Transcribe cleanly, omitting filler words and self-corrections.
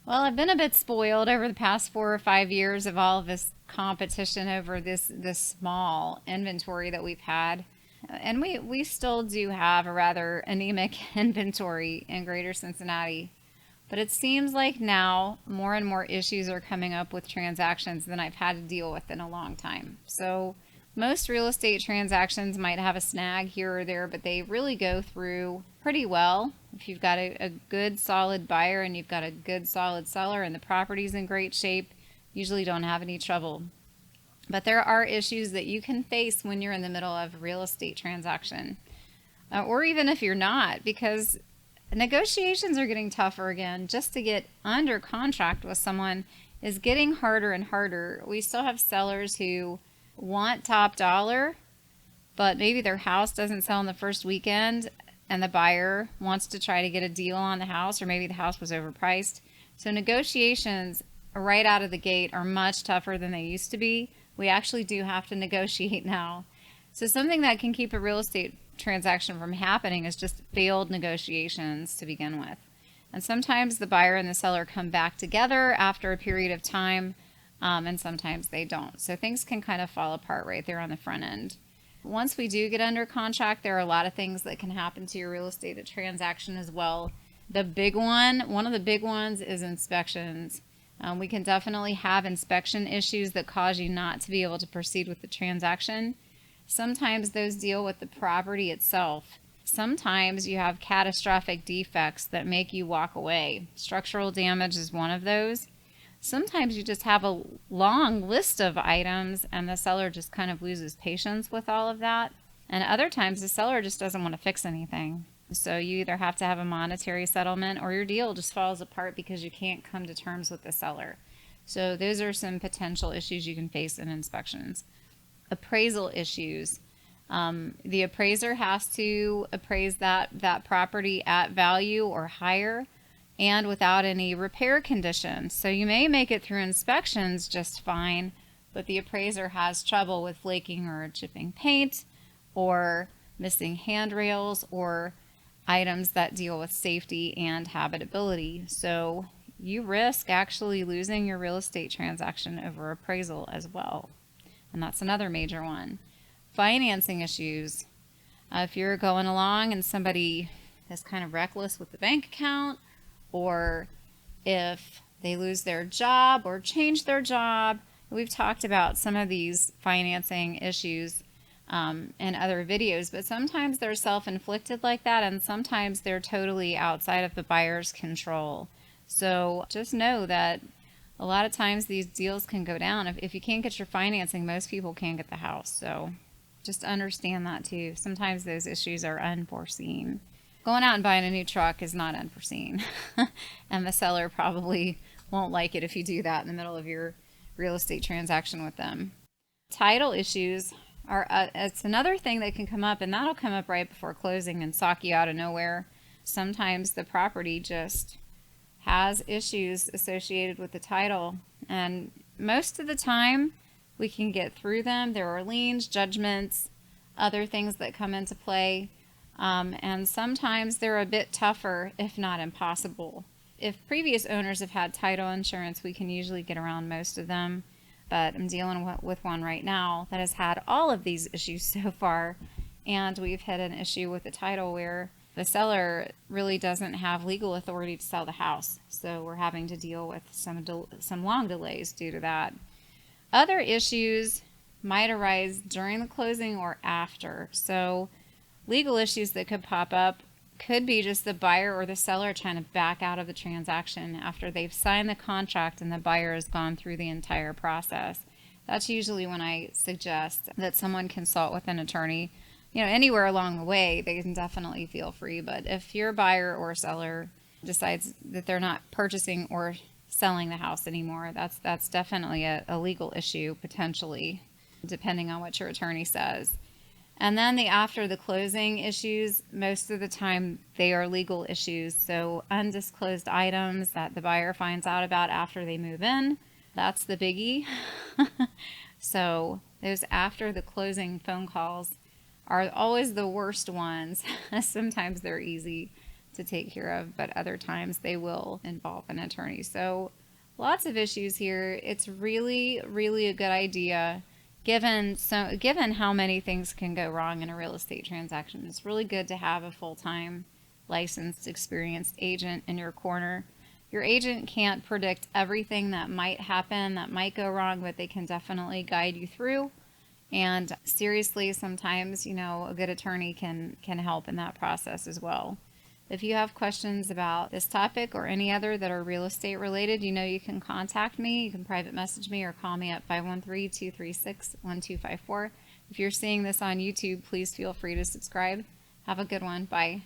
Well, I've been a bit spoiled over the past 4 or 5 years of all of this competition over this small inventory that we've had. And we still do have a rather anemic inventory in greater Cincinnati. But it seems like now more and more issues are coming up with transactions than I've had to deal with in a long time. So most real estate transactions might have a snag here or there, but they really go through pretty well. If you've got a good solid buyer and you've got a good solid seller and the property's in great shape, usually don't have any trouble. But there are issues that you can face when you're in the middle of a real estate transaction, or even if you're not, because negotiations are getting tougher again. Just to get under contract with someone is getting harder and harder. We still have sellers who want top dollar, but maybe their house doesn't sell in the first weekend and the buyer wants to try to get a deal on the house, or maybe the house was overpriced. So negotiations right out of the gate are much tougher than they used to be. We actually do have to negotiate now. So something that can keep a real estate transaction from happening is just failed negotiations to begin with. And sometimes the buyer and the seller come back together after a period of time, and sometimes they don't. So things can kind of fall apart right there on the front end. Once we do get under contract, there are a lot of things that can happen to your real estate transaction as well. One of the big ones is inspections. We can definitely have inspection issues that cause you not to be able to proceed with the transaction. Sometimes those deal with the property itself. Sometimes you have catastrophic defects that make you walk away. Structural damage is one of those. Sometimes you just have a long list of items and the seller just kind of loses patience with all of that. And other times the seller just doesn't want to fix anything. So you either have to have a monetary settlement or your deal just falls apart because you can't come to terms with the seller. So those are some potential issues you can face in inspections. Appraisal issues. The appraiser has to appraise that property at value or higher and without any repair conditions. So you may make it through inspections just fine, but the appraiser has trouble with flaking or chipping paint or missing handrails or items that deal with safety and habitability. So you risk actually losing your real estate transaction over appraisal as well. And that's another major one. Financing issues. If you're going along and somebody is kind of reckless with the bank account, or if they lose their job or change their job. We've talked about some of these financing issues in other videos, but sometimes they're self-inflicted like that, and sometimes they're totally outside of the buyer's control. So just know that a lot of times these deals can go down. If you can't get your financing, most people can't get the house. So just understand that too. Sometimes those issues are unforeseen. Going out and buying a new truck is not unforeseen. And the seller probably won't like it if you do that in the middle of your real estate transaction with them. Title issues are it's another thing that can come up, and that'll come up right before closing and sock you out of nowhere. Sometimes the property just has issues associated with the title, and most of the time we can get through them. There are liens, judgments, other things that come into play. And sometimes they're a bit tougher, if not impossible. If previous owners have had title insurance, we can usually get around most of them. But I'm dealing with one right now that has had all of these issues so far. And we've had an issue with the title where the seller really doesn't have legal authority to sell the house. So we're having to deal with some long delays due to that. Other issues might arise during the closing or after. So legal issues that could pop up could be just the buyer or the seller trying to back out of the transaction after they've signed the contract and the buyer has gone through the entire process. That's usually when I suggest that someone consult with an attorney. Anywhere along the way, they can definitely feel free. But if your buyer or seller decides that they're not purchasing or selling the house anymore, that's definitely a legal issue, potentially, depending on what your attorney says. And then after the closing issues, most of the time they are legal issues. So undisclosed items that the buyer finds out about after they move in, that's the biggie. So those after the closing phone calls are always the worst ones. Sometimes they're easy, to take care of, but other times they will involve an attorney. So lots of issues here. It's really, really a good idea given how many things can go wrong in a real estate transaction. It's really good to have a full-time licensed, experienced agent in your corner. Your agent can't predict everything that might happen, that might go wrong, but they can definitely guide you through. And seriously, sometimes, a good attorney can help in that process as well. If you have questions about this topic or any other that are real estate related, you can contact me. You can private message me or call me at 513-236-1254. If you're seeing this on YouTube, please feel free to subscribe. Have a good one. Bye.